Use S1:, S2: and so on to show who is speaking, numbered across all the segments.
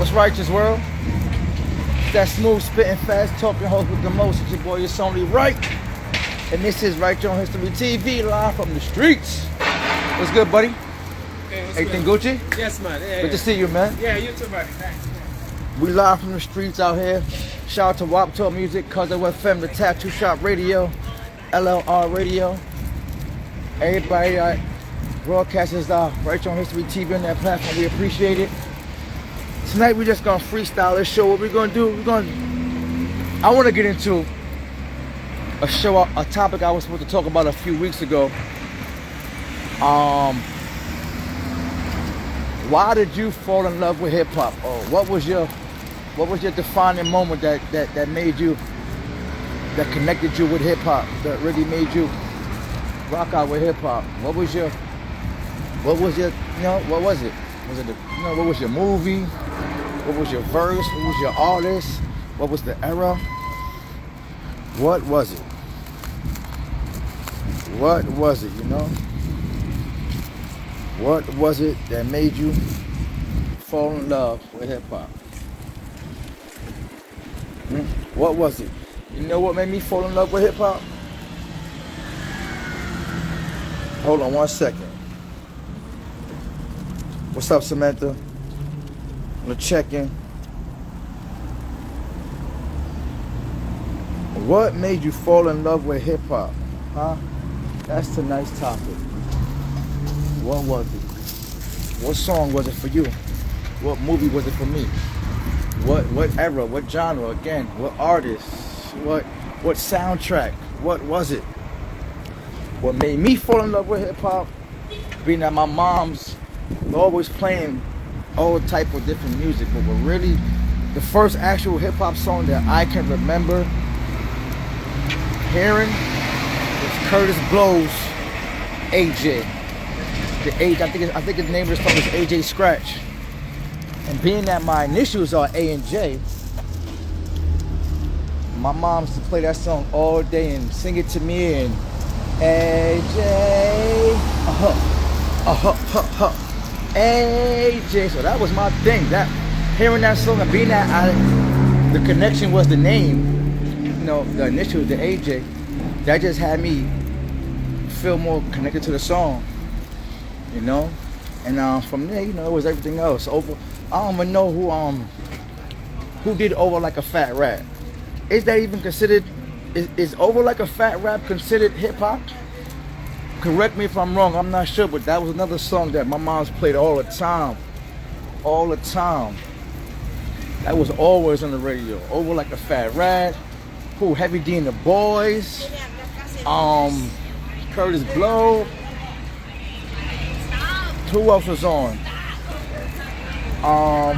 S1: What's righteous, world? That smooth, spitting, fast talking host with the most. It's your boy, it's only right. And this is Right on History TV, live from the streets. What's good, buddy?
S2: Hey, what's
S1: Everything
S2: good?
S1: Gucci?
S2: Yes, man. Yeah,
S1: Good to see you, man.
S2: Yeah, you too, buddy. Thanks.
S1: We live from the streets out here. Shout out to WAP Talk Music, Cuzzo FM, the Tattoo Shop Radio, LLR Radio. Everybody that broadcasts Right on History TV on that platform, we appreciate it. Tonight we're just gonna freestyle this show. What we're gonna do, I wanna get into a topic I was supposed to talk about a few weeks ago. Why did you fall in love with hip hop? Or what was your defining moment that made you, that connected you with hip hop, that really made you rock out with hip hop? What was it? What was it? What was your movie? What was your verse? What was your artist? What was the era? What was it? What was it, What was it that made you fall in love with hip hop? What was it? You know what made me fall in love with hip hop? Hold on 1 second. What's up, Samantha? I'm gonna check in. What made you fall in love with hip hop? Huh? That's tonight's topic. What was it? What song was it for you? What movie was it for me? What era? What genre? Again, what artist? What soundtrack? What was it? What made me fall in love with hip hop? Being that my mom's always playing all type of different music, but really the first actual hip hop song that I can remember hearing was Curtis Blow's AJ. I think the name of the song is AJ Scratch. And being that my initials are A and J, my mom used to play that song all day and sing it to me and AJ, AJ. So that was my thing. That hearing that song and being that the connection was the name, the initials, the AJ. That just had me feel more connected to the song, And from there, it was everything else. Over, I don't even know who did Over Like a Fat Rat. Is that even considered? Is Over Like a Fat Rap considered hip hop? Correct me if I'm wrong. I'm not sure, but that was another song that my mom's played all the time. All the time. That was always on the radio. Over Like a Fat Rat. Who? Heavy D and the Boys. Curtis Blow. Who else was on?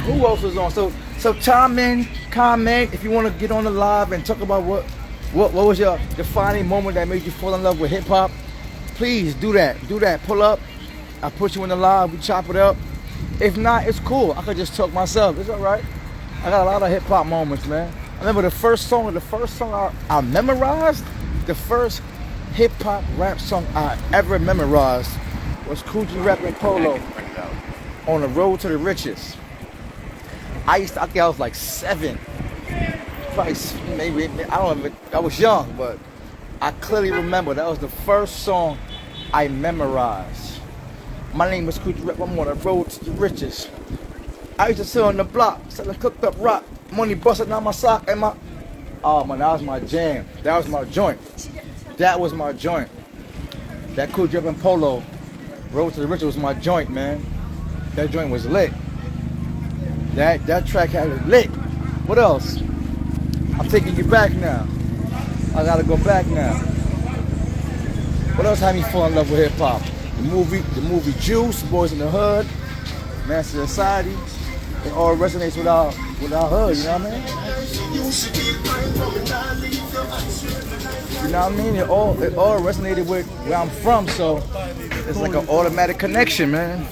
S1: Who else was on? So chime in, comment if you want to get on the live and talk about what was your defining moment that made you fall in love with hip hop. Please do that. Pull up. I put you in the live. We chop it up. If not, it's cool. I could just talk myself. It's all right. I got a lot of hip hop moments, man. I remember the first song I memorized. The first hip hop rap song I ever memorized was Kool G Rap and Polo, On the Road to the Riches. I was like 7. Probably maybe, I don't know, I was young, but I clearly remember that was the first song I memorized. My name is Kool G Rap, I'm on the road to the riches. I used to sit on the block, selling cooked up rock, money busting out my sock and oh man, that was my jam. That was my joint. That Kool G Rap and Polo, Road to the Riches was my joint, man. That joint was lit. That track had it lit. What else? I'm taking you back now. I gotta go back now. What else had me fall in love with hip hop? The movie Juice, Boys in the Hood, Master Society. It all resonates with our hood, you know what I mean? You know what I mean? It all resonated with where I'm from, so it's like an automatic connection, man.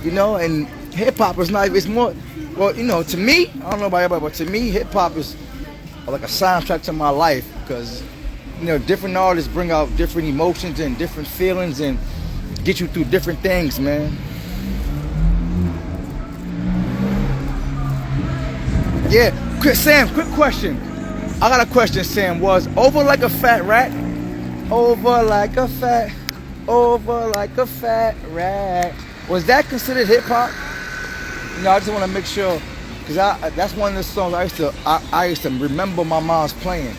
S1: And hip hop is not, it's more, well, to me, I don't know about everybody, but to me, hip hop is like a soundtrack to my life, because different artists bring out different emotions and different feelings and get you through different things, man. Yeah, Sam, quick question. I got a question, Sam. Was Over Like a Fat Rat? Over like a fat, over like a fat rat. Was that considered hip hop? You know, I just want to make sure, cause that's one of the songs I used to remember my mom's playing.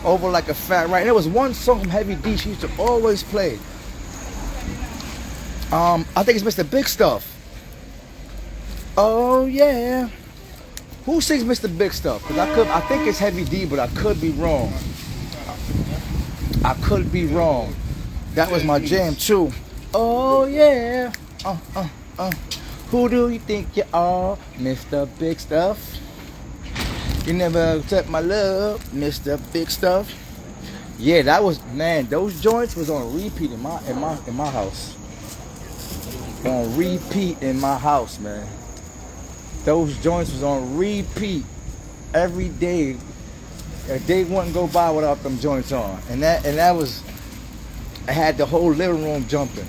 S1: Over Like a Fat Rat. And there was one song from Heavy D she used to always play. I think it's Mr. Big Stuff. Oh yeah. Who sings Mr. Big Stuff? Cause I think it's Heavy D, but I could be wrong. I could be wrong. That was my jam too. Oh yeah. Who do you think you are, Mr. Big Stuff? You never accept my love, Mr. Big Stuff. Yeah, that was, man. Those joints was on repeat in my house. On repeat in my house, man. Those joints was on repeat every day. A day wouldn't go by without them joints on, and that was, I had the whole living room jumping.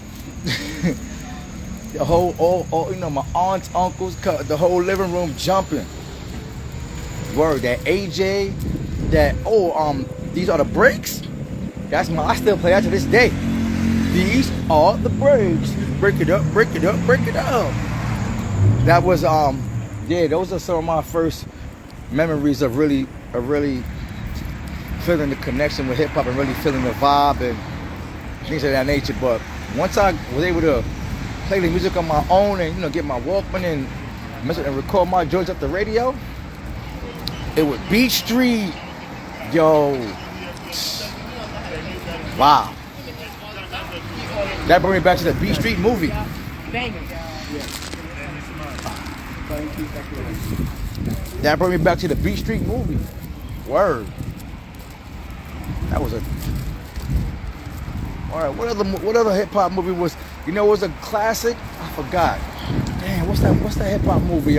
S1: The whole, all you know, my aunts, uncles, the whole living room jumping. Word, that AJ, these are the breaks. That's I still play that to this day. These are the breaks. Break it up, break it up, break it up. That was yeah, those are some of my first memories of really feeling the connection with hip hop and really feeling the vibe and things of that nature. But once I was able to play the music on my own and, you know, get my Walkman and record my joints up the radio, it was Beat Street, yo. Wow. That brought me back to the Beat Street movie. That brought me back to the Beat Street movie. Word. That was a. All right. What other hip hop movie was? You know, it was a classic. I forgot. Damn. What's that hip hop movie?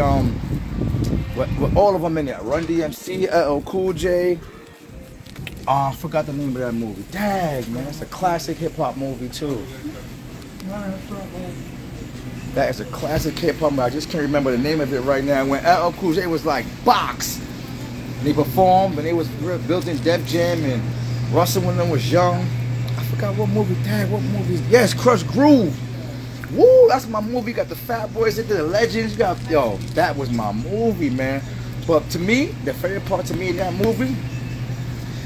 S1: With all of them in there. Run DMC, LL Cool J. I forgot the name of that movie. Dang, man, that's a classic hip hop movie too. That is a classic hip hop movie. I just can't remember the name of it right now. When LL Cool J was like box, and they performed, and they was built in Def Jam, and Russell when them was young. I forgot what movie. Dang, what movie? Yes, Crush Groove. Woo, that's my movie. Got the Fat Boys into the Legends. Yo, that was my movie, man. But to me, the favorite part to me in that movie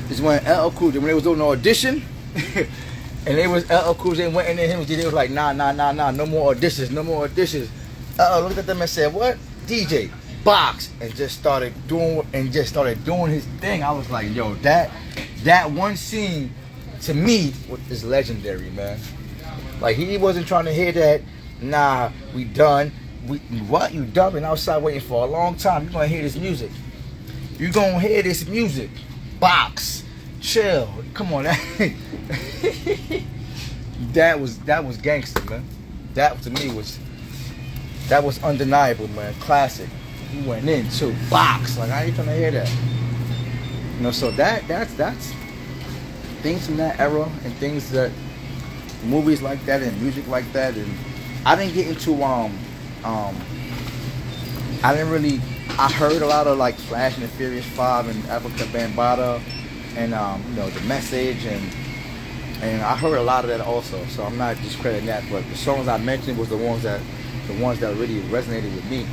S1: is when LL Cool J, when they was doing the audition, and they was LL Cool J went in there, him, they was like, nah, no more auditions, no more auditions. Looked at them and said, what? DJ, box, and just started doing his thing. I was like, yo, that one scene to me is legendary, man. Like, he wasn't trying to hear that, nah, we done. What? You done? Been outside waiting for a long time. You're gonna hear this music. You're gonna hear this music. Box. Chill. Come on. That was gangster, man. That to me was undeniable, man. Classic. He went in too. Box. Like, I ain't trying to hear that. You know, so that's things from that era and things that movies like that and music like that. And I didn't get into I heard a lot of like Flash and the Furious 5 and Africa Bambaataa and you know, The Message and I heard a lot of that also. So I'm not discrediting that, but the songs I mentioned was the ones that really resonated with me,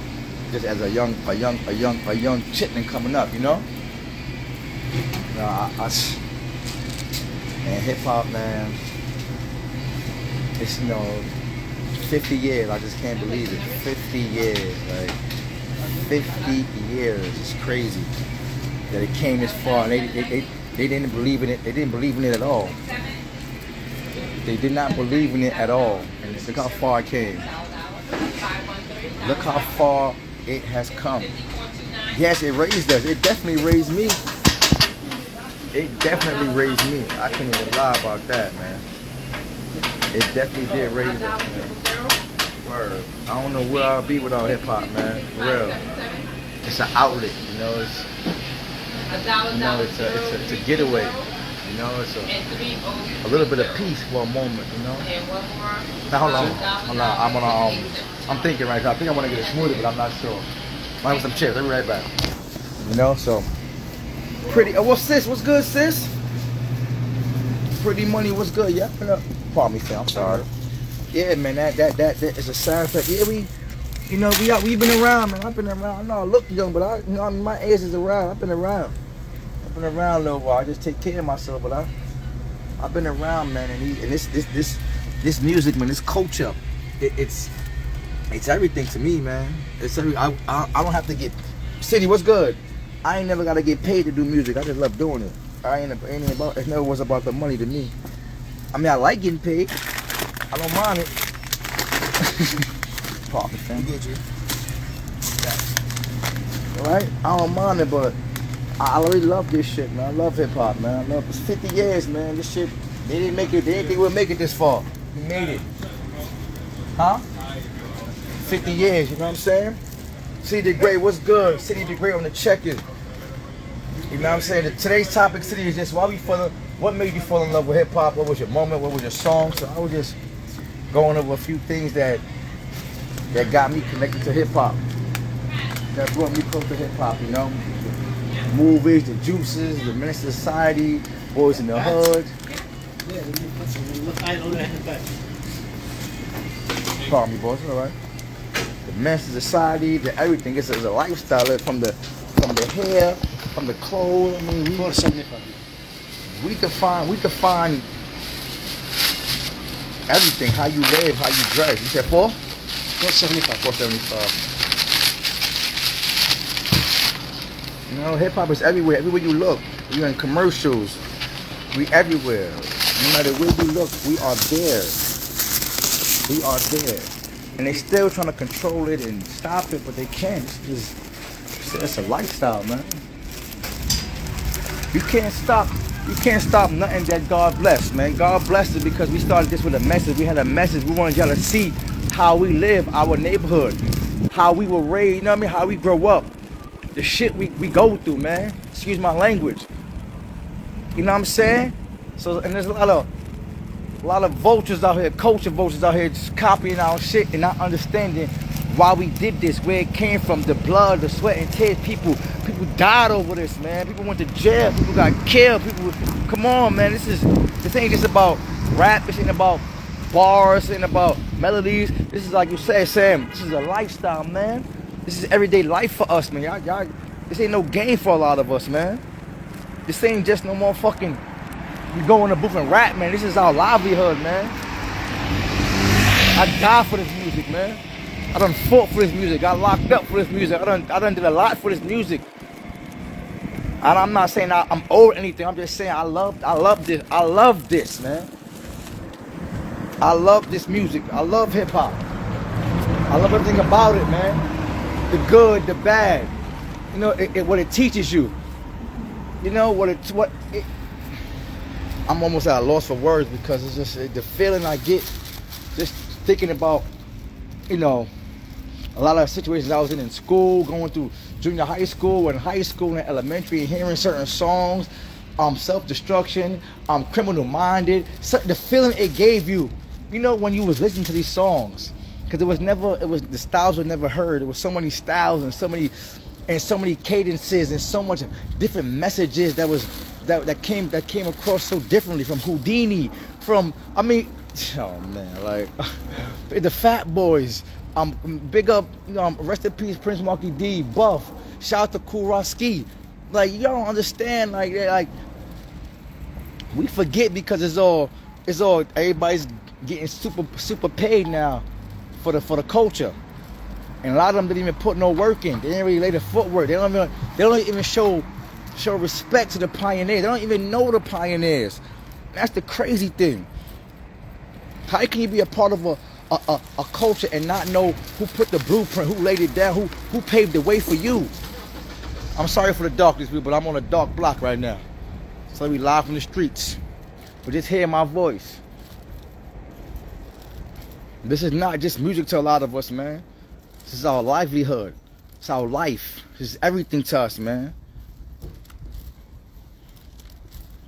S1: just as a young chitlin coming up, you know. And hip hop, man. It's, you know, 50 years. I just can't believe it. 50 years, like 50 years. It's crazy that it came this far. And they didn't believe in it. They didn't believe in it at all. They did not believe in it at all. And look how far it came. Look how far it has come. Yes, it raised us. It definitely raised me. It definitely raised me. I can't even lie about that, man. It definitely did raise us, man. Word. I don't know where I'll be without hip hop, man. For real. It's an outlet, you know. It's a getaway. You know, it's a little bit of peace for a moment, you know. Now hold on. I'm thinking right now. I think I want to get a smoothie, but I'm not sure. Might have some chips. I'll be right back. You know, so pretty. Well, sis, what's good, sis? Pretty money, what's good? Yeah, pardon me, fam. I'm sorry. Yeah, man, that is a side effect. Yeah, we've been around, man. I've been around. I know I look young, but I mean, my age is around. I've been around a little while. I just take care of myself, but I've been around, man. And this music, man, this culture, it's everything to me, man. It's I don't have to get. City, what's good? I ain't never gotta get paid to do music. I just love doing it. It never was about the money to me. I mean, I like getting paid. I don't mind it. Pardon, fam.
S2: We get you.
S1: Right? I don't mind it, but I really love this shit, man. I love hip hop, man. I love it's 50 years, man. This shit, they didn't make it. They didn't think we'll make it this far. We made it. Huh? 50 years, you know what I'm saying? City the Great, what's good? City the Great on the check-in. You know what I'm saying? Today's topic, City, is just what made you fall in love with hip hop? What was your moment? What was your song? So I was just going over a few things that got me connected to hip hop. That brought me close to hip hop, you know? Movies, the Juices, the Menace to Society, Boys in the Hood. Pardon me, boys, all right? The Menace to Society, the everything. It's a lifestyle from the hair, from the clothes. I mean, we can find everything. How you live, how you dress. You said 475. 475. You know, hip hop is everywhere. Everywhere you look, you're in commercials. We everywhere. No matter where you look, we are there. We are there. And they still trying to control it and stop it, but they can't. It's a lifestyle, man. You can't stop nothing that God blessed, man. God blessed it because we started this with a message. We had a message. We wanted y'all to see how we live, our neighborhood, how we were raised, you know what I mean? How we grow up. The shit we go through, man. Excuse my language. You know what I'm saying? So, and there's a lot of vultures out here, culture vultures out here just copying our shit and not understanding why we did this, where it came from, the blood, the sweat and tears. People died over this, man. People went to jail, people got killed, come on, man. This ain't just about rap, this ain't about bars, this ain't about melodies. This is like you said, Sam, this is a lifestyle, man. This is everyday life for us, man. Y'all, this ain't no game for a lot of us, man. This ain't just no more fucking, we go in the booth and rap, man. This is our livelihood, man. I die for this music, man. I done fought for this music. I locked up for this music. I done did a lot for this music. And I'm not saying I'm owed anything. I'm just saying I love this. I love this, man. I love this music. I love hip hop. I love everything about it, man. The good, the bad. You know, what it teaches you. You know, I'm almost at a loss for words because it's just the feeling I get just thinking about, you know, a lot of situations I was in school, going through junior high school and high school and elementary, hearing certain songs, self-destruction, criminal minded, the feeling it gave you, you know, when you was listening to these songs. Because the styles were never heard. There was so many styles and so many cadences and so much different messages that came across so differently from Houdini, oh man, like the Fat Boys, big up, rest in peace Prince Marky D, Buff, shout out to Kool Rock-Ski. Like, you don't understand, like we forget because it's all everybody's getting super paid now for the culture, and a lot of them didn't even put no work in. They didn't really lay the footwork. They don't even show respect to the pioneers. They don't even know the pioneers. That's the crazy thing. How can you be a part of a culture and not know who put the blueprint, who laid it down, who paved the way for you? I'm sorry for the darkness, but I'm on a dark block right now. So we live from the streets. But just hear my voice. This is not just music to a lot of us, man. This is our livelihood. It's our life. This is everything to us, man.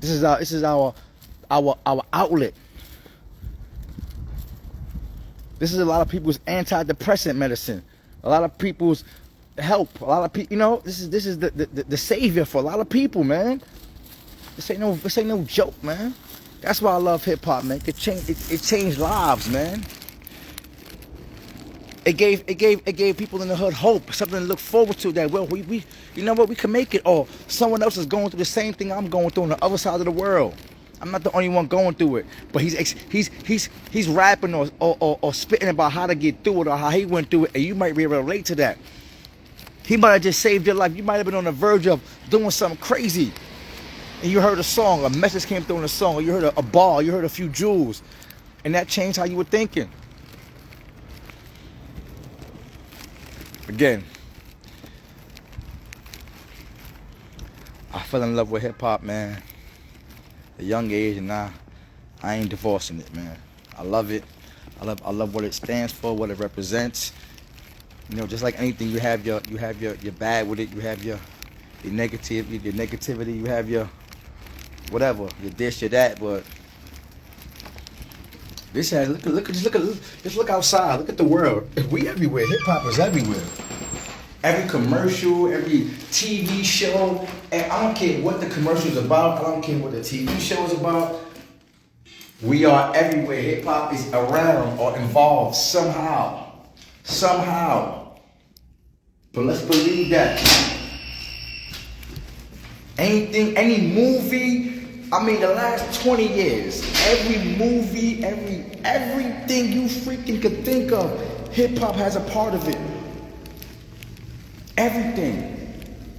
S1: This is our outlet. This is a lot of people's antidepressant medicine. A lot of people's help. A lot of people, you know, this is the savior for a lot of people, man. This ain't no joke, man. That's why I love hip hop, man. It changed lives, man. It gave people in the hood hope, something to look forward to. That we you know what, we can make it. Or someone else is going through the same thing I'm going through on the other side of the world. I'm not the only one going through it. But he's rapping or spitting about how to get through it or how he went through it, and you might be able to relate to that. He might have just saved your life. You might have been on the verge of doing something crazy, and you heard a song, a message came through in a song, or you heard a bar, you heard a few jewels, and that changed how you were thinking. Again, I fell in love with hip hop, man, at a young age, and I ain't divorcing it, man. I love it. I love what it stands for, what it represents. You know, just like anything, you have your bad with it, you have your negativity, you have your whatever, your this, your that, but this has just look outside, look at the world. We everywhere. Hip hop is everywhere. Every commercial, every TV show, and I don't care what the commercial is about, I don't care what the TV show is about. We are everywhere. Hip hop is around or involved somehow. But let's believe that. Any movie, I mean, the last 20 years, every movie, everything you freaking could think of, hip hop has a part of it. Everything.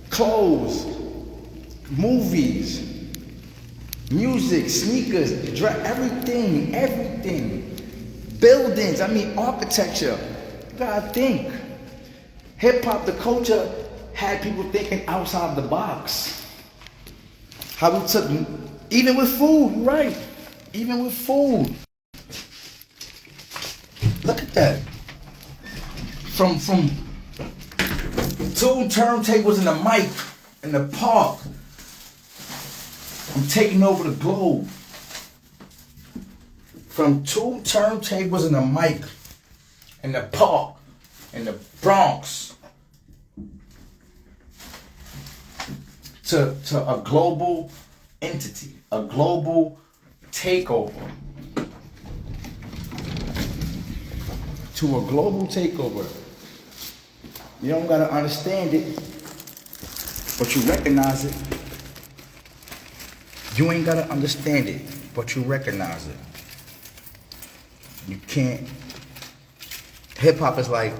S1: Clothes, movies, music, sneakers, everything. Buildings, I mean, architecture. You gotta think. Hip hop, the culture, had people thinking outside the box. How we took, even with food, right? Even with food. Look at that. From 2 turntables and a mic in the park. I'm taking over the globe. From 2 turntables and a mic in the park in the Bronx to a global entity, a global takeover. To a global takeover. You don't gotta understand it, but you recognize it. You ain't gotta understand it, but you recognize it. You can't. Hip hop is like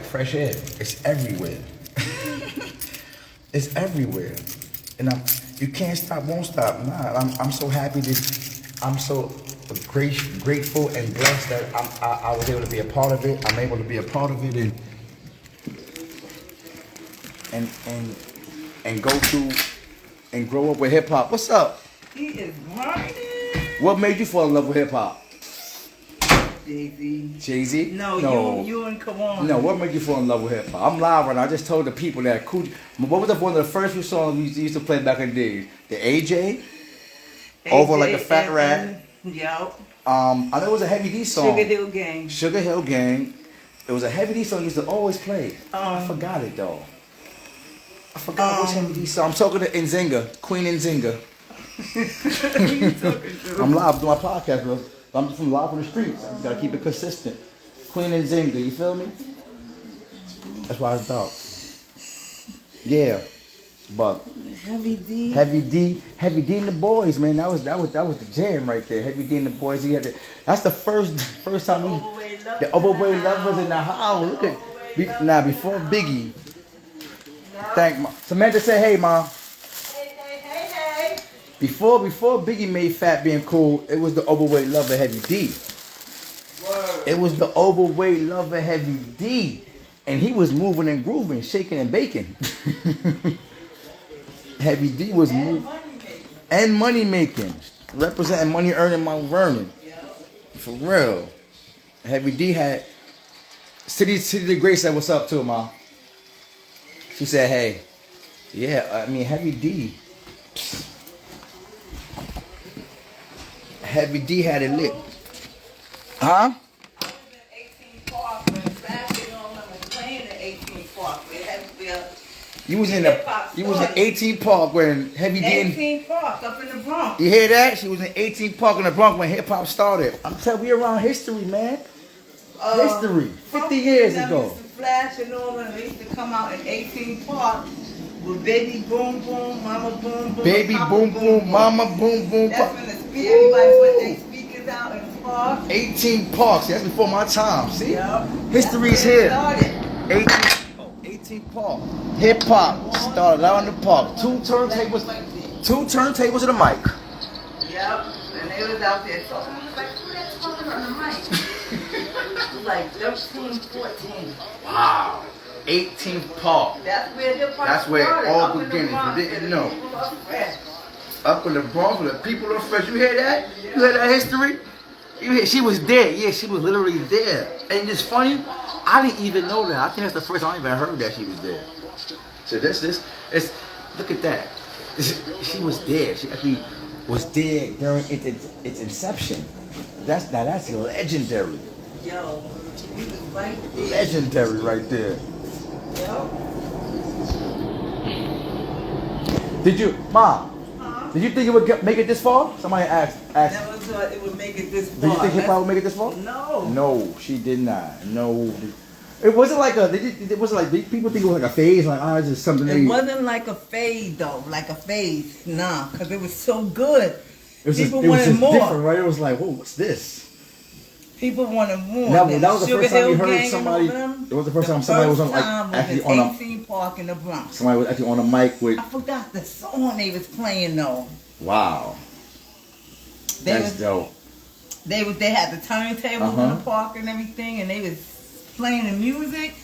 S1: fresh air. It's everywhere. It's everywhere, and you can't stop, won't stop. Nah, I'm so happy that I'm so grateful and blessed that I was able to be a part of it. I'm able to be a part of it and go through and grow up with hip hop. What's up?
S3: He is whining.
S1: What made you fall in love with hip hop?
S3: Jay-Z.
S1: Jay-Z?
S3: No. You and Kawan.
S1: No, what made you fall in love with hip hop? I'm live right now. I just told the people that what was one of the first few songs we used to play back in the day? The AJ? Over like a fat rat.
S3: Yup.
S1: I know it was a Heavy D song.
S3: Sugar Hill Gang.
S1: It was a Heavy D song I used to always play. I forgot it though. I forgot which Heavy D song. I'm talking to Nzinga, Queen Nzinga. I'm live doing my podcast, bro. I'm just from live on the streets. You gotta keep it consistent. Queen Nzinga, you feel me? That's why it's dark. Yeah, but
S3: Heavy D
S1: and the Boys, man. That was the jam right there. Heavy D and the Boys. That's the first time the Overweight Lovers in the house. Look at before Biggie. Thank Ma. Samantha said, "Hey, Ma."
S3: Hey.
S1: Before Biggie made Fat Being Cool, it was the Overweight Lover Heavy D.
S3: Word.
S1: It was the Overweight Lover Heavy D. And he was moving and grooving, shaking and baking. Heavy D was moving. And money making. Representing money earning, Mount Vernon. For real. Heavy D had... City the Great said, "What's up to him, Ma?" She said, "Hey." Yeah, I mean, Heavy D. Heavy D had it lit. Huh?
S3: I was in 18 Park when Fat Being on them was playing in 18 Park. It had where
S1: You was in
S3: Hip-hop
S1: you was in
S3: started.
S1: 18 Park when Heavy D.
S3: 18 Park up in the Bronx.
S1: You hear that? She was in 18 Park in the Bronx when hip hop started. I'm telling you, we around history, man. History. 50 years
S3: Them
S1: ago.
S3: used to flash and all, and they used to come out in 18 Park with Baby Boom Boom, Mama Boom Boom,
S1: Baby
S3: Papa
S1: boom boom, mama boom boom.
S3: That's when the everybody put their speakers out in the park.
S1: 18 Parks. That's before my time. See?
S3: Yep.
S1: History's
S3: That's where it
S1: here.
S3: started.
S1: 18 Park. Hip hop started out in the park. Two turntables and a mic.
S3: Yep. And they was out there talking. I was like, who that talking on the mic? It was like 13, 14.
S1: Wow. 18 Park.
S3: That's where hip hop
S1: That's where it
S3: started.
S1: all
S3: up in the
S1: began. If you
S3: Bronx,
S1: didn't
S3: where the
S1: know.
S3: people up there.
S1: Up in the Bronx with the people of fresh. You hear that? You hear that history? You hear, she was there. Yeah, she was literally there. And it's funny, I didn't even know that. I think that's the first time I even heard that she was there. So it's look at that. She was there. She actually was there during its inception. That's legendary.
S3: Yo, he was right there.
S1: Legendary right there.
S3: Yo.
S1: Did you, Mom? Did you think it would make it this far? Somebody asked.
S3: Never thought it would make it this far.
S1: Did you think hip hop would make it this far?
S3: No.
S1: No, she did not. No. It wasn't like it wasn't like people think it was like a phase, like it's just something
S3: It wasn't like a phase though, like a phase. Nah, because it was so good. People wanted more.
S1: Different, right? It was like, whoa, what's this?
S3: People wanted more.
S1: That was the
S3: Sugar
S1: first time you
S3: Hill
S1: heard
S3: Gang
S1: somebody.
S3: and all them,
S1: It was the first time somebody was on
S3: first time was
S1: actually
S3: in
S1: on a
S3: 18 Park in the Bronx.
S1: somebody was actually on a mic with.
S3: I forgot the song they was playing though.
S1: Wow. That's dope.
S3: They had the turntables in the park and everything, and they was playing the music.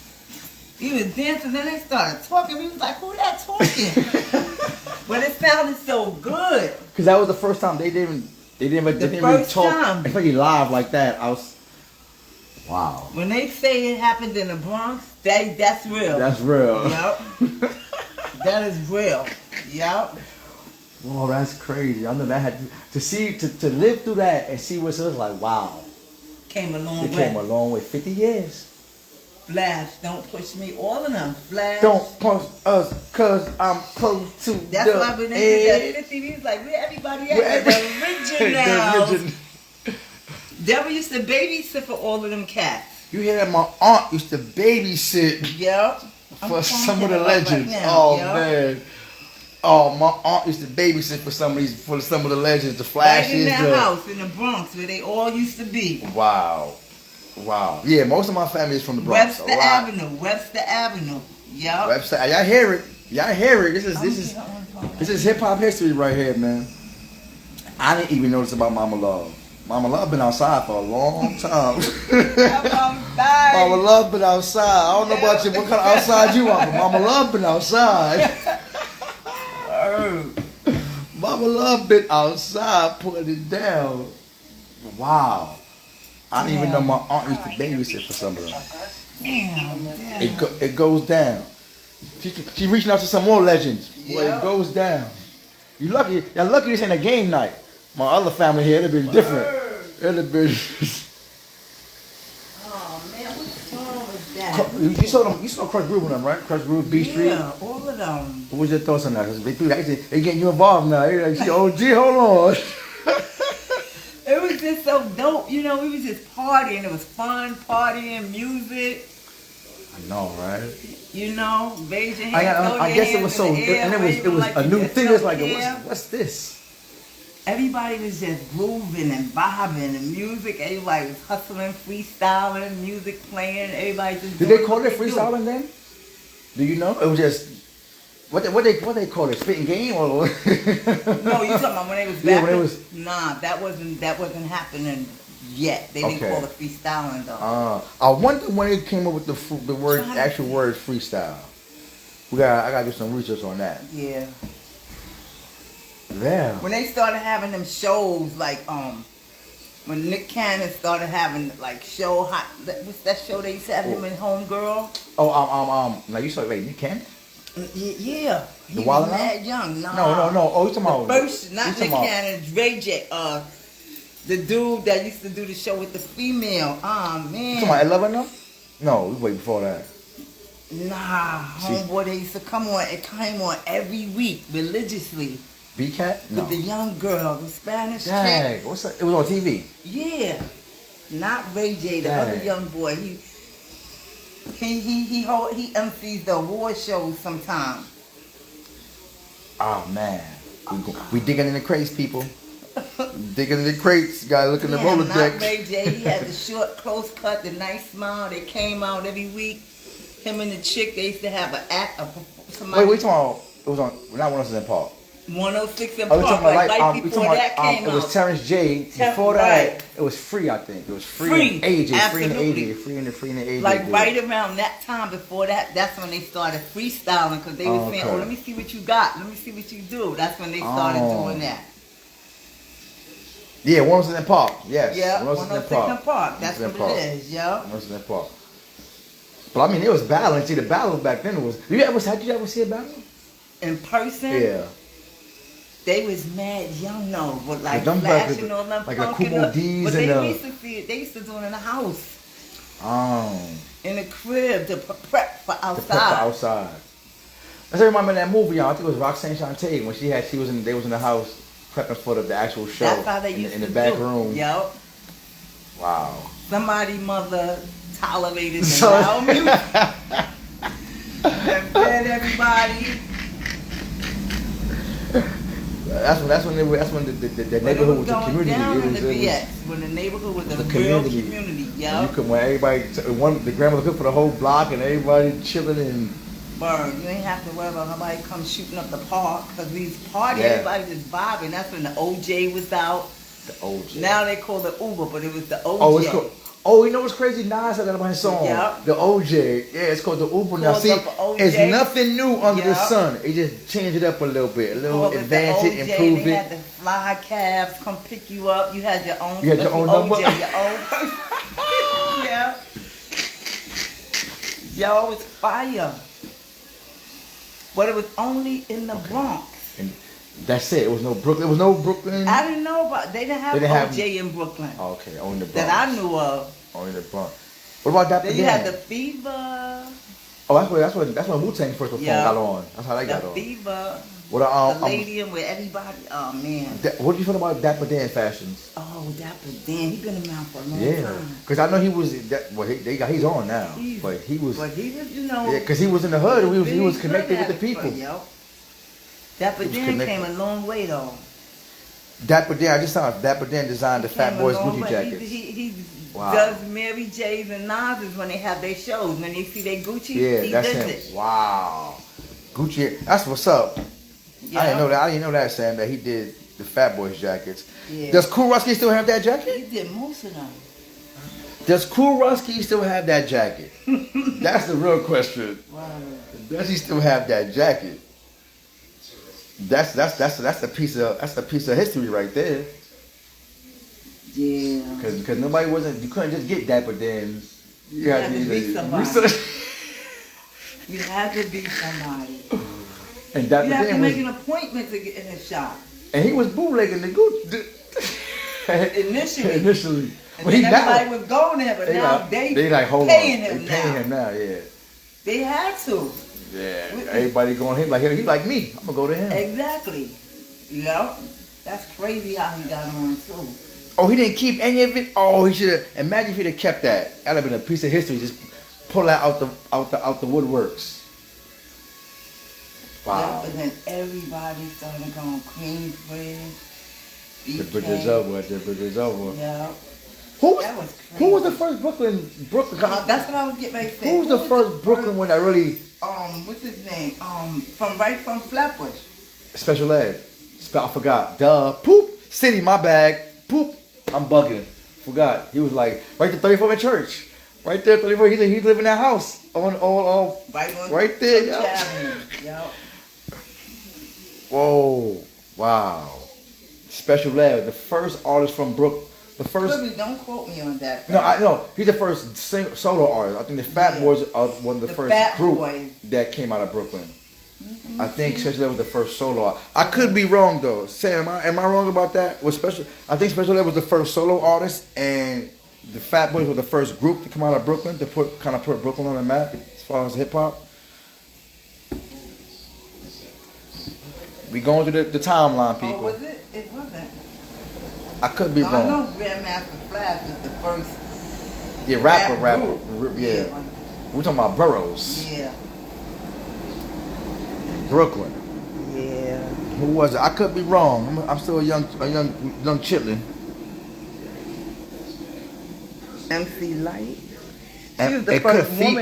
S3: He was dancing, then they started talking. We was like, "Who that talking?" But it sounded so good.
S1: Because that was the first time they didn't really
S3: first
S1: talk,
S3: time.
S1: especially live like that. I was, wow.
S3: When they say it happened in the Bronx, that's real.
S1: That's real.
S3: Yep. That is real. Yep.
S1: Whoa, that's crazy. I know that had to live through that and see what it was like. Wow.
S3: Came a long
S1: It
S3: way.
S1: came a long way. 50 years.
S3: Flash, don't push me. All of them. Flash.
S1: Don't punch us, cause I'm close to
S3: That's
S1: the
S3: why when they did
S1: edge.
S3: that 50, he was like, where everybody at?
S1: Where
S3: The
S1: The
S3: original.
S1: original.
S3: Deborah used to babysit for all of them cats.
S1: You hear that? My aunt used to babysit
S3: Yep.
S1: for some of the legends. Man. Oh, my aunt used to babysit for some of the legends, the
S3: Right
S1: Flashes.
S3: in that house in the Bronx where they all used to be.
S1: Wow. Yeah, most of my family is from the Bronx.
S3: Webster Avenue. Yep.
S1: Webster. Y'all hear it. This is hip hop history right here, man. I didn't even notice about Mama Love. Mama Love been outside for a long time. Mama Love been outside. I don't know about you, what kind of outside you are, but Mama Love been outside. Mama Love been outside putting it down. Wow. I didn't even know my aunt used to babysit for some of them.
S3: Damn.
S1: It goes down. She reaching out to some more legends. Boy, it goes down. Y'all lucky this ain't a game night. My other family here, it'd have been different. It'd have been.
S3: Oh man, what song was that?
S1: You saw Crush Groove with them, right? Crush Groove, B Street.
S3: Yeah, all of them.
S1: What was your thoughts on that? 'Cause they getting you involved now. They're like, oh, gee, hold on.
S3: It was just so dope. You know, we was just partying. It was fun, partying, music.
S1: I know, right?
S3: You know, raise your hands,
S1: I guess it was so, and it was a new thing. It's like, what's this?
S3: Everybody was just grooving and vibing and music. Everybody was hustling, freestyling, music playing. Everybody just.
S1: Did they call it freestyling then? Do you know? It was just what they call it, spitting game or?
S3: No, you talking about when they was back?
S1: Yeah, when it was.
S3: Nah, that wasn't happening yet. They didn't call it freestyling though.
S1: I wonder when they came up with the actual word freestyle. I gotta do some research on that.
S3: Yeah.
S1: Yeah.
S3: When they started having them shows, like when Nick Cannon started having like what's that show they used to have him in Homegirl?
S1: Oh, now you saw Nick Cannon?
S3: Yeah. He
S1: The
S3: was
S1: Wild 'N Out?
S3: mad young. Nah.
S1: No. Oh, you talking about
S3: First, not
S1: you
S3: Nick
S1: talking about-
S3: Cannon, Ray J. The dude that used to do the show with the female. Ah
S1: You
S3: man.
S1: talking about 11 now? No, we way before that.
S3: Nah, homeboy, they used to come on. It came on every week religiously
S1: B-Cat? No.
S3: with the young girl, the Spanish chick.
S1: Dang, what's that? It was on TV.
S3: Yeah, not Ray J, the
S1: Dang.
S3: other young boy. He MCs the award shows sometimes.
S1: Oh man, we digging in the crates, people. Digging in the crates. Gotta look in the
S3: Yeah, not
S1: Rolodex.
S3: Ray J. He had the short, close cut, the nice smile. They came out every week. Him and the chick, they used to have an act. Somebody,
S1: Wait, talking about? It was on not 106 in Park.
S3: 106 and
S1: Oh, we
S3: Park,
S1: talking about
S3: like
S1: like
S3: right before that came
S1: it
S3: out.
S1: was Terrence J. Before that,
S3: right.
S1: it was Free. I think it was Free.
S3: Free,
S1: And AJ.
S3: absolutely.
S1: Free and AJ.
S3: Like
S1: dude.
S3: right around that time before that, that's when they started freestyling because they were saying,
S1: Okay.
S3: "Oh, let me see what you got. Let me see what you do." That's when they started doing that.
S1: Yeah, 106 in Park. Yes.
S3: Yeah,
S1: 106
S3: 106 and Park. That's what
S1: 106
S3: it is, yo.
S1: 106 in Park. But I mean, it was battling. See, the battle back then was. Did you ever see a battle?
S3: In person,
S1: Yeah.
S3: they was mad young though, with like
S1: them
S3: flashing
S1: back-
S3: all them
S1: like the
S3: funky
S1: Kumo
S3: look.
S1: D's
S3: But
S1: and
S3: they used to see it. They used to do it in the house,
S1: Oh.
S3: in the crib, to prep for
S1: The
S3: outside.
S1: prep for outside. That's remember that movie, y'all. I think it was Roxanne Shante when they was in the house prepping for the actual show.
S3: That's how they used
S1: in the
S3: to
S1: back
S3: do.
S1: room.
S3: Yo,
S1: Wow.
S3: somebody mother tolerated the
S1: So-
S3: loud music. And fed everybody.
S1: That's when the
S3: But it
S1: neighborhood
S3: was
S1: was a
S3: going
S1: community.
S3: down
S1: It
S3: in
S1: was,
S3: the
S1: it was
S3: BX when the neighborhood was a
S1: the
S3: real
S1: community.
S3: community.
S1: you
S3: Yo,
S1: could when everybody the grandmother cooked for the whole block and everybody chilling and
S3: Bird, you ain't have to worry about nobody come shooting up the park because we party,
S1: Yeah.
S3: everybody just vibing. That's when the OJ was out.
S1: the OJ.
S3: Now they call it Uber, but it was the OJ.
S1: Oh, it's called. Oh, you know what's crazy? Nas had that on his song.
S3: Yeah.
S1: The OJ. Yeah, it's called the Uber. Now,
S3: Called
S1: see,
S3: up OJ.
S1: it's nothing new under the
S3: Yeah.
S1: sun. It just changed it up a little bit, a little
S3: Called it the
S1: advance it,
S3: OJ.
S1: improve
S3: They
S1: it.
S3: had the fly cabs come pick you up. You had your own.
S1: You had your own
S3: OJ,
S1: number?
S3: your own. Yeah. Yo, it's fire. But it was only in the Bronx.
S1: And that's it. It was no Brooklyn. There was no Brooklyn.
S3: I didn't know about. They didn't have
S1: They didn't have-
S3: OJ in Brooklyn
S1: Oh, okay, only the Bronx.
S3: that I knew of.
S1: Only the Bronx. What about Dapper
S3: Then you
S1: Dan?
S3: had the Fever.
S1: Oh, that's when Wu-Tang first performed
S3: Yeah.
S1: got on. That's how they got
S3: The
S1: on.
S3: Fever.
S1: What
S3: The lady and with everybody. Oh man.
S1: what do you feel about Dapper Dan fashions?
S3: Oh, Dapper Dan. He been around for a long
S1: Yeah,
S3: time.
S1: because I know he was. He's on now,
S3: He's-
S1: but he was.
S3: But he was, you know.
S1: Yeah, because he was in the hood. And he was
S3: really
S1: connected
S3: good
S1: with the
S3: at it,
S1: people.
S3: Yo. Dapper
S1: He was
S3: Dan
S1: connected.
S3: came a long way though.
S1: Dapper Dan. I just saw Dapper Dan designed the Fat
S3: Came a
S1: Boys
S3: long
S1: Gucci
S3: way.
S1: jackets.
S3: He
S1: Wow.
S3: does Mary J's and Nas's when they have their shows. When they see their Gucci,
S1: Yeah,
S3: he
S1: that's
S3: does
S1: him.
S3: it.
S1: Wow, Gucci. That's what's up.
S3: Yeah.
S1: I didn't know that. I didn't know that, Sam. That he did the Fat Boys jackets.
S3: Yeah.
S1: Does Cool Rusky still have that
S3: He
S1: jacket?
S3: did most of them.
S1: Does Cool Rusky still have that jacket? That's the real question.
S3: Wow.
S1: Does he still have that jacket? That's a piece of history right there.
S3: Yeah.
S1: Because nobody wasn't. You couldn't just get Dapper Dan.
S3: You had to be somebody.
S1: research.
S3: You had to be somebody.
S1: And Dapper
S3: You have to
S1: Dan
S3: make
S1: was,
S3: an appointment to get in the shop.
S1: and he was bootlegging the Gucci.
S3: Initially.
S1: Initially.
S3: And
S1: But he
S3: then
S1: now.
S3: everybody was going there, but now
S1: they like hold
S3: paying
S1: on.
S3: him
S1: They paying
S3: now.
S1: him now. Yeah.
S3: They had to.
S1: Yeah. Everybody going him like he like me. I'm gonna go to him.
S3: Exactly. Yep. That's crazy how he got on too.
S1: Oh, he didn't keep any of it. Oh, he should have. Imagine if he'd have kept that. That'd have been a piece of history. Just pull that out the woodworks. Wow.
S3: Yep, and then everybody started going Queensbridge.
S1: The bridge is over. The bridge is over.
S3: Yeah.
S1: Who was the
S3: crazy.
S1: first Brooklyn?
S3: That's what I was getting ready to say.
S1: Who was the first Brooklyn one that really
S3: What's his name? From Flatbush.
S1: special ed? I forgot. Duh. Poop. City. My bag. Poop. I'm bugging. Forgot. He was like right to 34th in church. Right there, 34th. He lived in that house on right there.
S3: Church
S1: Yeah.
S3: Avenue. Yep.
S1: Whoa. Wow. Special ed. The first artist from Brooklyn. The first.
S3: Really, don't quote me on that.
S1: No, I know he's the first solo artist. I think the Fat
S3: Yeah.
S1: Boys are one of the first
S3: Fat
S1: group
S3: Boys.
S1: that came out of Brooklyn. I think Special Ed was the first solo artist. I could be wrong though. Sam, am I wrong about that? Was I think Special Ed was the first solo artist, and the Fat Boys were the first group to come out of Brooklyn to put Brooklyn on the map.
S3: As
S1: far as hip hop. We going through the timeline,
S3: Oh,
S1: people.
S3: was it? It wasn't.
S1: I could be
S3: I
S1: wrong.
S3: know Grandmaster Flash is the first.
S1: Yeah, rapper.
S3: group.
S1: Yeah. We're talking about boroughs.
S3: Yeah.
S1: Brooklyn.
S3: Yeah.
S1: Who was it? I could be wrong. I'm still a young chitlin.
S3: MC Light. She
S1: And
S3: was the
S1: it could
S3: first
S1: feat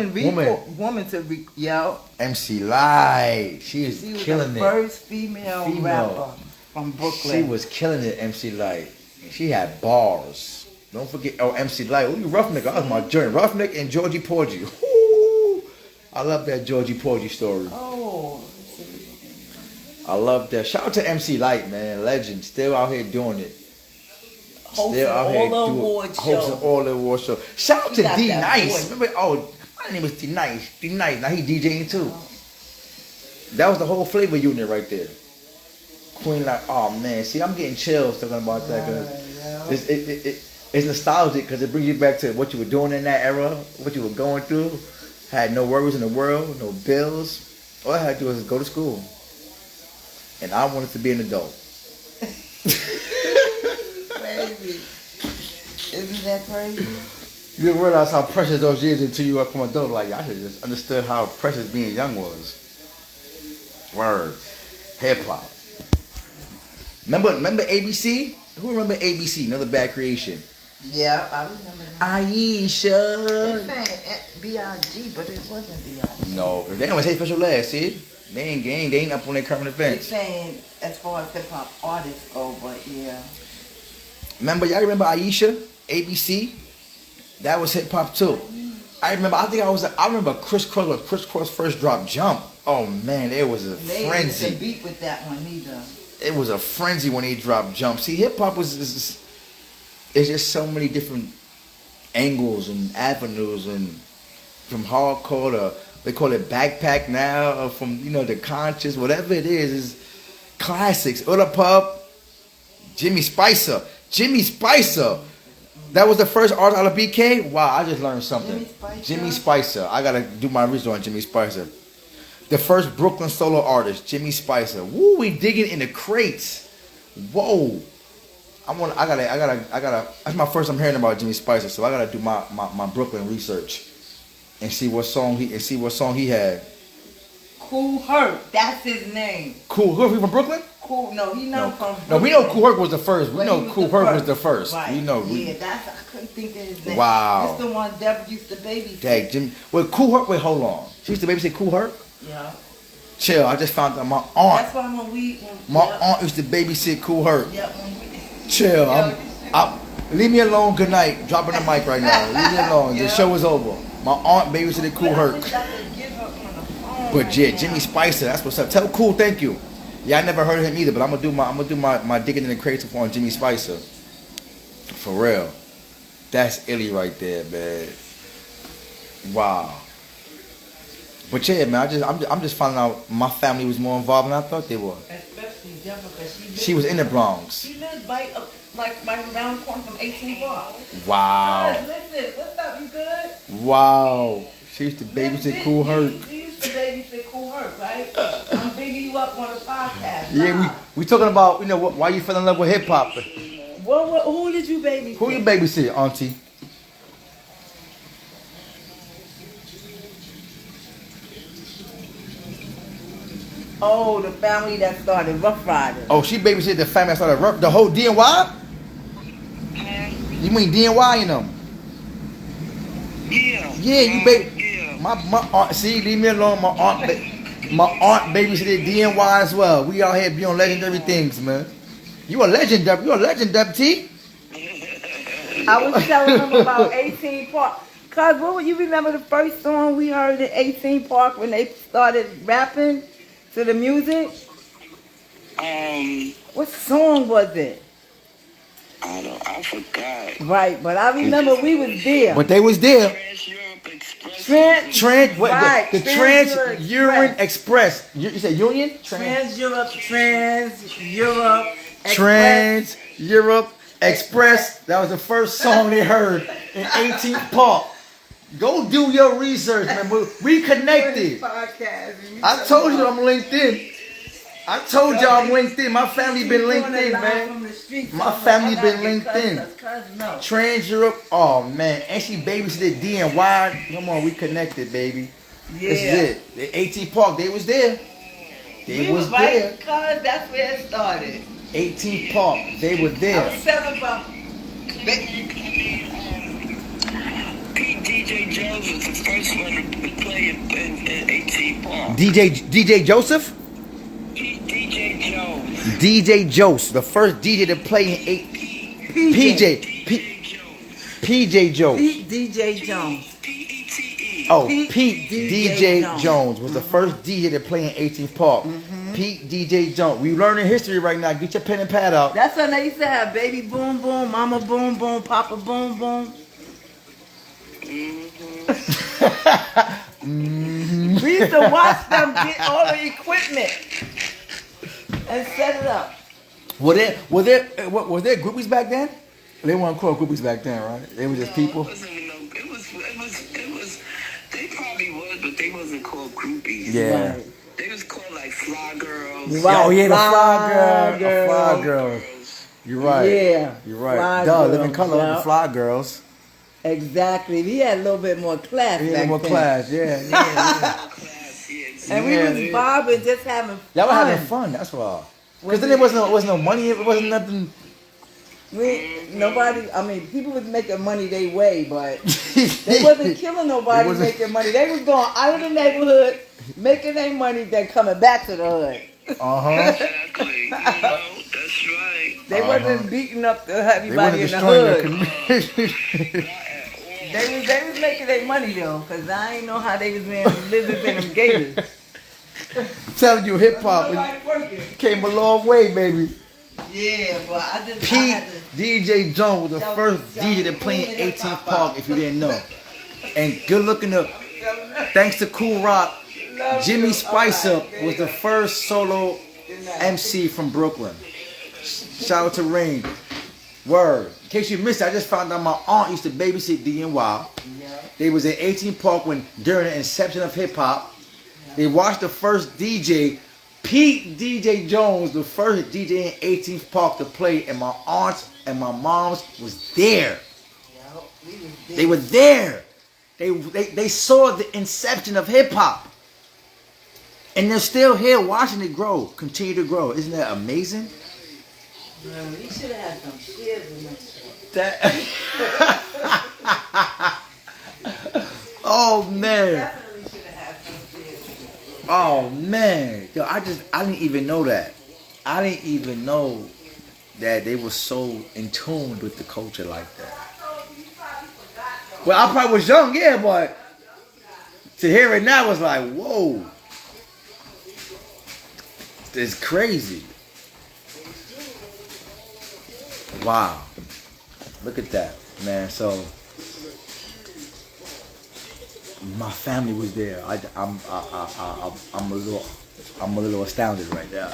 S3: woman to be, yo.
S1: MC Light. She is
S3: She was
S1: killing
S3: the
S1: it.
S3: first female rapper from Brooklyn.
S1: She was killing it, MC Light. She had bars. Don't forget, MC Light. Oh, you Roughneck. That was my journey. Roughneck and Georgie Porgy. Woo! I love that Georgie Porgy story.
S3: Oh.
S1: I love that. Shout out to MC Light, man. Legend. Still out here doing it.
S3: Hosting all the award
S1: Hosting
S3: shows.
S1: all the award shows. Shout out
S3: He
S1: to
S3: got
S1: D
S3: that
S1: Nice.
S3: voice.
S1: Remember, my name is D Nice. D Nice. Now he DJing too. That was the whole flavor unit right there. Queen like, oh man, see, I'm getting chills talking about that because it's nostalgic because it brings you back to what you were doing in that era, what you were going through. Had no worries in the world, no bills. All I had to do was go to school, and I wanted to be an adult.
S3: Crazy. Isn't that crazy?
S1: You didn't realize how precious those years until you become an adult. Like I should just understood how precious being young was. Word, hip hop. Remember ABC? Who remember ABC? Another Bad Creation.
S3: Yeah, I remember that.
S1: Aisha.
S3: They're saying B.I.G., but it wasn't B.I.G.
S1: No, they don't say special last. See, they ain't up on their current
S3: They're
S1: events.
S3: saying as far as hip hop artists go, but yeah.
S1: Y'all remember Aisha? ABC. That was hip hop too. I remember Criss Cross when Criss Cross first dropped Jump. Oh man, it was a
S3: They
S1: frenzy.
S3: didn't beat with that one either.
S1: It was a frenzy when he dropped Jump. See, hip hop is just so many different angles and avenues, and from hardcore to they call it backpack now, or from the conscious, whatever it is classics. Uda Pup, Jimmy Spicer. That was the first artist out of BK. Wow, I just learned something. Jimmy Spicer. I gotta do my research on Jimmy Spicer. The first Brooklyn solo artist, Jimmy Spicer. Woo, we digging in the crates. Whoa. I gotta. That's my first I'm hearing about Jimmy Spicer, so I gotta do my Brooklyn research and see what song he had.
S3: Kool Herc, that's his name.
S1: Kool Herc, he from Brooklyn?
S3: Cool, no, he not from Brooklyn.
S1: No, we know Kool Herc was the first. We
S3: But
S1: know
S3: he was
S1: Kool
S3: the
S1: Herc was
S3: first.
S1: the first.
S3: Right.
S1: We know.
S3: Yeah, I couldn't think of his name.
S1: Wow.
S3: That's the one Deborah used to babysit.
S1: Dang, Jimmy. Wait, Kool Herc. Wait, hold on. She used to babysit Kool Herc.
S3: Yeah.
S1: Chill. I just found out my aunt.
S3: That's why when
S1: My aunt used to babysit Kool Herc.
S3: Yeah.
S1: Chill. Leave me alone. Good night. Dropping the mic right now. Leave me alone. The show is over. My aunt babysitted Kool Herc. But yeah, Jimmy Spicer. That's what's up. Tell Cool thank you. Yeah, I never heard of him either, but I'm gonna do my digging in the crates on Jimmy Spicer. For real. That's illy right there, man. Wow. But yeah, man, I'm just finding out my family was more involved than I thought they were.
S3: Especially Deborah,
S1: She was in the Bronx.
S3: She lived right around the corner from 18 Bar.
S1: Wow.
S3: Listen, what's up? You good?
S1: Wow. She used to babysit Kool Herc.
S3: She used to babysit Kool Herc, right? I'm bigging you up on the podcast.
S1: Yeah, we talking about why you fell in love with hip hop.
S3: Who did you babysit?
S1: Who you babysit, Auntie?
S3: Oh, the family that started Rough Riders.
S1: Oh, she babysitted the family that started the whole DNY? You mean DNY and them?
S2: Yeah.
S1: Yeah, you baby.
S2: Yeah.
S1: My aunt, see, leave me alone. My aunt babysitted DNY as well. We out here be on legendary things, man. You a legend, Deb. You a legend, Deb T.
S3: I was telling them about 18 Park. Cause what would you remember the first song we heard at 18 Park when they started rapping to the music? What song was it?
S2: I forgot.
S3: Right, but I remember we was there.
S1: But they was there.
S2: Trans Europe Express.
S3: Right,
S1: the Trans-Urine Express. You said Union?
S3: Trans-Europe
S1: Trans-Europe Express. That was the first song they heard in 18th Park. Go do your research, man. We connected. I told you I'm LinkedIn. I told y'all I'm LinkedIn. My family been LinkedIn, man. My family been LinkedIn. Trans Europe. Oh man, and she babysitted DNY. Come on, we connected, baby.
S3: Yeah.
S1: This is it. The AT Park, they was there. They was there.
S3: Cause that's where it started.
S1: 18th Park, they were
S3: I
S1: there.
S3: was telling about.
S2: Pete DJ Jones was the first one to play in 18 Park.
S1: DJ Joseph?
S2: Pete DJ Jones.
S1: DJ Joseph, the first DJ to play in PJ Jones.
S3: Pete DJ Jones.
S2: P-E-T-E.
S1: Oh,
S3: Pete
S1: Pete
S3: DJ
S1: DJ Jones was the first DJ to play in 18th Park. Pete DJ Jones. We learning history right now. Get your pen and pad out.
S3: That's when they used to have baby boom boom, mama boom boom, papa boom boom. We used to watch them get all the equipment and set it up.
S1: Was there groupies back then? They weren't called groupies back then, right? They were just people.
S2: It was. They probably was, but they wasn't called groupies.
S1: Yeah.
S3: Right.
S2: They was called like fly girls.
S3: Right.
S1: Oh yeah, the
S3: Fly
S1: fly girl. Fly girl. You're right.
S3: Yeah.
S1: You're right.
S3: Fly
S1: Duh,
S3: girls,
S1: Living Color,
S3: yeah.
S1: the fly girls.
S3: Exactly. We had a little bit more class
S1: Yeah,
S3: back
S1: more
S3: then.
S1: class. Yeah.
S2: Class, yeah.
S3: And we
S1: Yeah.
S3: was bobbing, just having fun.
S1: Y'all were having fun. That's why. Because then there wasn't no money. It wasn't nothing.
S3: Nobody, I mean, people was making money their way, but they wasn't killing nobody
S1: They wasn't-
S3: making money. They was going out of the neighborhood, making their money, then coming back to the hood.
S2: Exactly. You know, that's right.
S3: They wasn't beating up
S1: They
S3: everybody
S1: wasn't
S3: in the
S1: destroying
S3: hood.
S1: your community.
S3: They was making their money though, cause I ain't know how they was being lizards in them gators.
S1: Telling you, hip hop
S3: Nobody working.
S1: came a long way, baby.
S3: Yeah, but I just I
S1: Pete
S3: had to,
S1: DJ Jones was the first DJ to play in 18th Park, if you didn't know. And good looking up, thanks to Cool Rock, Jimmy Spice Up was the first solo MC from Brooklyn. Shout out to Rain. Word. In case you missed it, I just found out my aunt used to babysit DNY. They was at 18th Park when during the inception of hip hop. They watched the first DJ, Pete DJ Jones, the first DJ in 18th Park to play, and my aunts and my moms was there. They were there. They saw the inception of hip hop. And they're still here watching it grow, continue to grow. Isn't that amazing?
S3: man, we should have had some kids in
S1: That Oh man.
S3: Definitely should have had some kids.
S1: Oh man. Yo, I didn't even know that. I didn't even know that they were so in tune with the culture like that. Well, I probably was young, yeah, but to hear it now was like, whoa. It's crazy. Wow. Look at that, man. So my family was there. I'm a little astounded right now.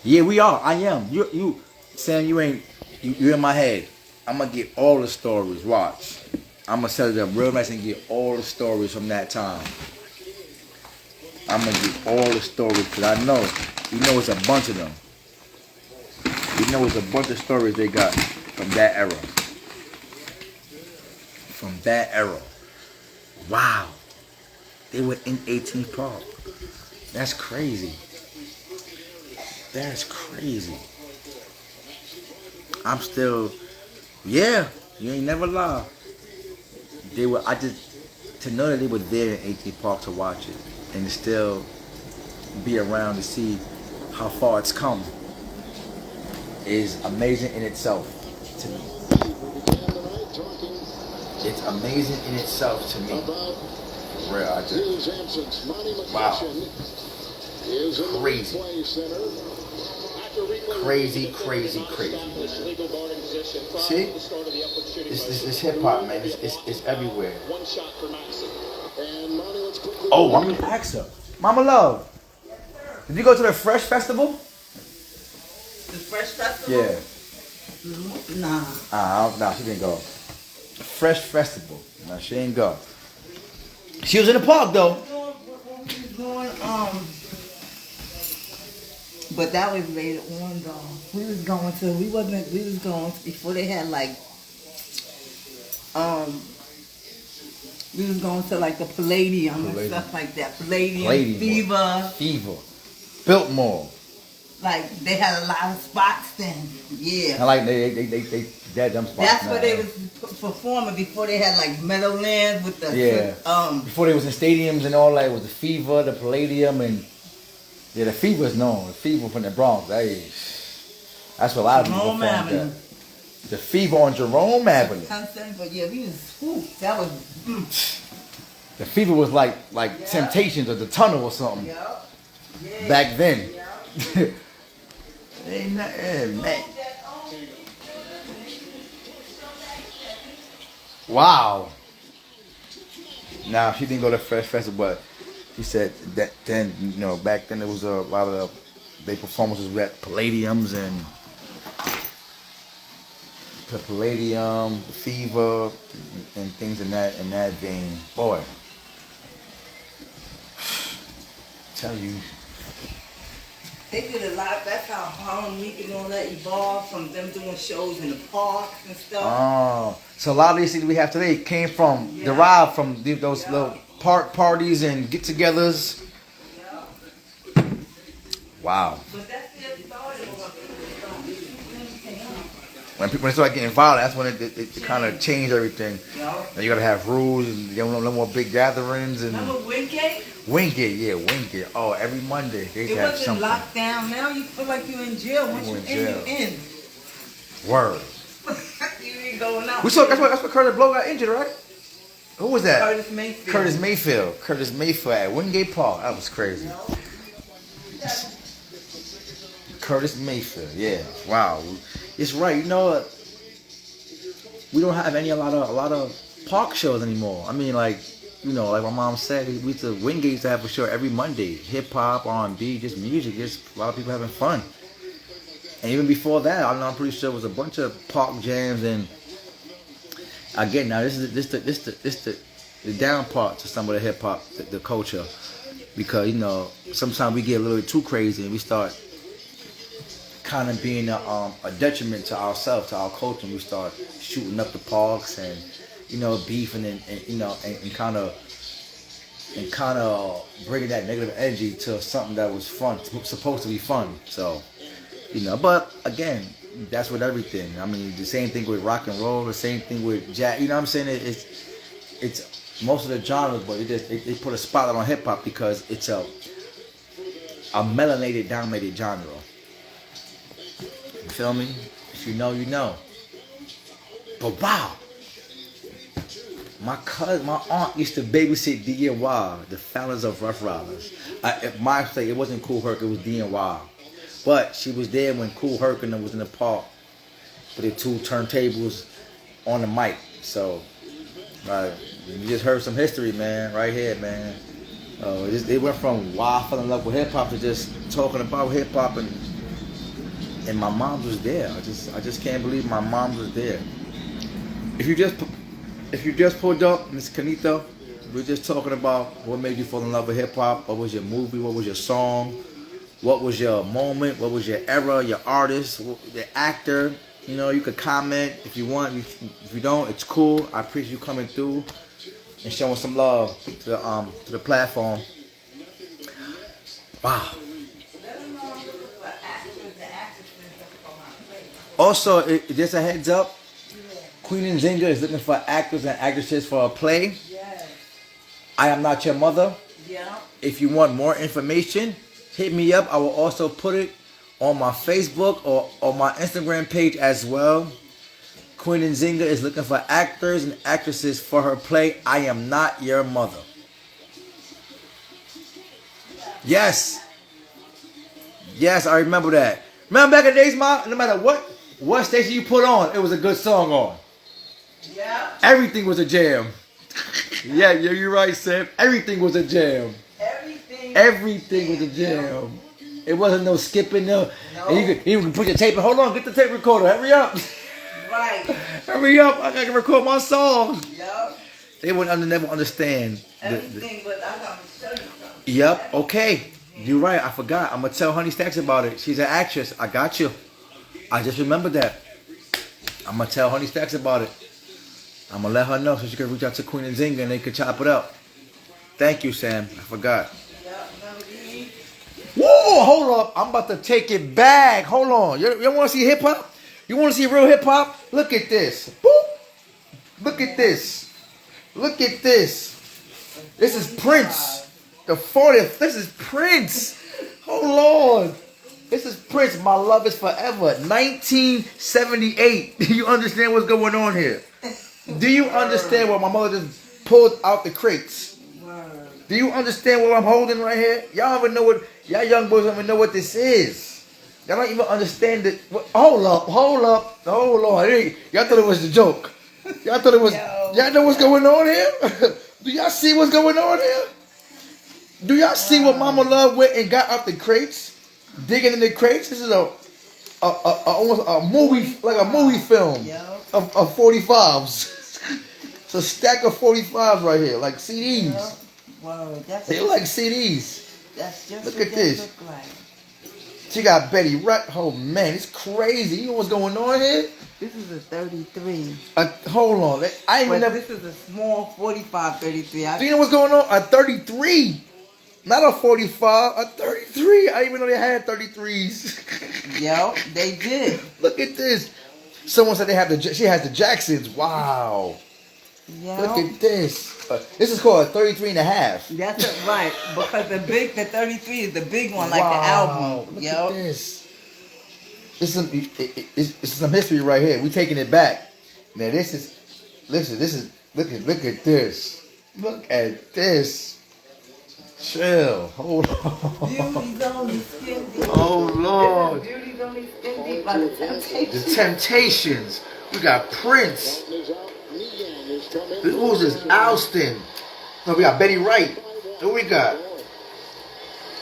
S1: Yeah, we are. I am. You Sam, you're in my head. I'm gonna get all the stories. Watch. I'm gonna set it up real nice and get all the stories from that time. I'm gonna get all the stories because I know, it's a bunch of them. It's a bunch of stories they got from that era. From that era. Wow. They were in 18th Park. That's crazy. That's crazy. I'm still, yeah, you ain't never lie. To know that they were there in 18th Park to watch it and to still be around to see how far it's come is amazing in itself to me. It's amazing in itself to me. For real, wow. Crazy. See? It's hip hop, man. It's everywhere. Oh, I'm gonna ask her. Mama Love, did you go to the Fresh Festival?
S3: The Fresh Festival?
S1: Yeah.
S3: Nah.
S1: Nah, she didn't go. Fresh Festival. Now she ain't go. She was in the park though.
S3: But that was later on though. We was going before they had like we was going to like the Palladium and stuff like that. Palladium.
S1: Fever. Biltmore.
S3: Like they had a lot of spots then. Yeah.
S1: I like they had them spots.
S3: That's where they was performing before they had like Meadowlands with the
S1: before they was in stadiums and all that. It was the Fever, the Palladium, and the Fever is known. The Fever from the Bronx. That's what a lot of people performed. The Fever on Jerome Avenue.
S3: But yeah, we was that was.
S1: The Fever was like Temptations or the Tunnel or something.
S3: Yep. Yeah.
S1: Back then.
S3: Yep.
S1: Ain't nothing, man. Wow. Now she didn't go to Fresh Festival, but she said that then, back then there was a lot of their performances at Palladiums and the Palladium, the Fever, and things in that vein. Boy, tell you.
S3: They did a lot. That's how Harlem Week and all that evolved from them doing shows in the parks and stuff.
S1: Oh, so a lot of these things we have today came from, derived from those little park parties and get-togethers.
S3: Yeah.
S1: Wow.
S3: But that's it started.
S1: When they start getting violent, that's when it kind of changed everything.
S3: Yeah.
S1: Now you gotta have rules, and you don't no more big gatherings. And
S3: Remember Wingate?
S1: Wingate. Oh, every Monday they
S3: It
S1: have
S3: wasn't
S1: something.
S3: locked down. Now you feel like you're in jail. Once you're in, you're in.
S1: Word.
S3: You ain't going out.
S1: We saw that's what Curtis Blow got injured, right? Who was that?
S3: Curtis Mayfield.
S1: Curtis Mayfield at Wingate Park. That was crazy. Curtis Mayfield. Yeah. Wow. It's right. You know what? We don't have a lot of park shows anymore. I mean, like my mom said, Wingate used to have a show every Monday. Hip hop, R&B, just music, just a lot of people having fun. And even before that, I'm pretty sure it was a bunch of park jams. And again, now this is the down part to some of the hip hop, the culture, because sometimes we get a little bit too crazy and we start kind of being a detriment to ourselves, to our culture. And we start shooting up the parks and beefing and kind of bringing that negative energy to something that was fun, supposed to be fun. So, but again, that's with everything. I mean, the same thing with rock and roll, the same thing with jazz. You know what I'm saying? It's most of the genres, but they put a spotlight on hip hop because it's a melanated, dominated genre. You feel me? If you know, you know. But wow. My aunt used to babysit DNY, the founders of Rough Riders. At my place, it wasn't Kool Herc, it was DNY. But she was there when Kool Herc and them was in the park with the two turntables on the mic. So, you just heard some history, man, right here, man. They went from why I fell in love with hip hop to just talking about hip hop, and my mom was there. I just can't believe my mom was there. If you just pulled up, Miss Kanita, we're just talking about what made you fall in love with hip hop. What was your movie? What was your song? What was your moment? What was your era? Your artist? The actor? You could comment if you want. If you don't, it's cool. I appreciate you coming through and showing some love to the platform. Wow. Also, just a heads up. Queen Nzinga is looking for actors and actresses for a play.
S3: Yes.
S1: I Am Not Your Mother.
S3: Yeah.
S1: If you want more information, hit me up. I will also put it on my Facebook or on my Instagram page as well. Queen Nzinga is looking for actors and actresses for her play, I Am Not Your Mother. Yes. Yes, I remember that. Remember back in the days, Mom? No matter what station you put on, it was a good song on.
S3: Yeah.
S1: Everything was a jam. Yeah, you're right, Sam. Everything was a jam. Everything was a jam. It wasn't no skipping, no. And you could put your tape in. Hold on, get the tape recorder. Hurry up.
S3: right.
S1: Hurry up! I gotta record my song.
S3: Yup.
S1: They would never understand.
S3: Everything, but I gotta show you something.
S1: Yep. Okay. You're right. I forgot. I'm gonna tell Honey Stacks about it. She's an actress. I got you. I just remembered that. I'm gonna tell Honey Stacks about it. I'm gonna let her know so she can reach out to Queen and Zinga and they can chop it up. Thank you, Sam. I forgot.
S3: Yup, remember these?
S1: Whoa! Hold up. I'm about to take it back. Hold on. You want to see hip hop? You want to see real hip hop? Look at this. Boop. Look at this. Look at this. This is Prince. The 40th. This is Prince. Oh Lord. This is Prince. My Love Is Forever. 1978. Do you understand what's going on here? Do you understand what my mother just pulled out the crates? Do you understand what I'm holding right here? Y'all don't even know what, y'all young boys don't even know what this is. Y'all don't even understand it. Hold up. Hold on. Y'all thought it was a joke. Y'all thought it was, y'all know what's going on here? Do y'all see what's going on here? Do y'all see what Mama Love went and got out the crates? Digging in the crates? This is almost a movie, like a movie film of 45s. It's a stack of 45s right here, like CDs.
S3: Whoa,
S1: They look like CDs.
S3: That's just
S1: Look
S3: what
S1: at
S3: they
S1: this.
S3: look like.
S1: She got Betty Wright. Oh man, it's crazy. You know what's going on here?
S3: This is a 33.
S1: Hold on. I ain't
S3: But
S1: never.
S3: this is a small 45 33.
S1: Do you know what's going on? A 33. Not a 45, a 33. I didn't even know they had 33s.
S3: Yo, they did.
S1: Look at this. Someone said she has the Jacksons. Wow.
S3: Yo.
S1: Look at this. This is called a 33 and a half.
S3: That's it, right. Because the 33 is the big one, like the album.
S1: Look
S3: Yo.
S1: at this. This is some history right here. We taking it back. Now this is, listen, this is, look at this. Look at this. Chill. Hold on.
S3: Beauty's only skin deep.
S1: Oh Lord.
S3: Beauty's only skin deep by the Temptations.
S1: The Temptations. We got Prince. Who's this? Alston. No, we got Betty Wright. Who we got?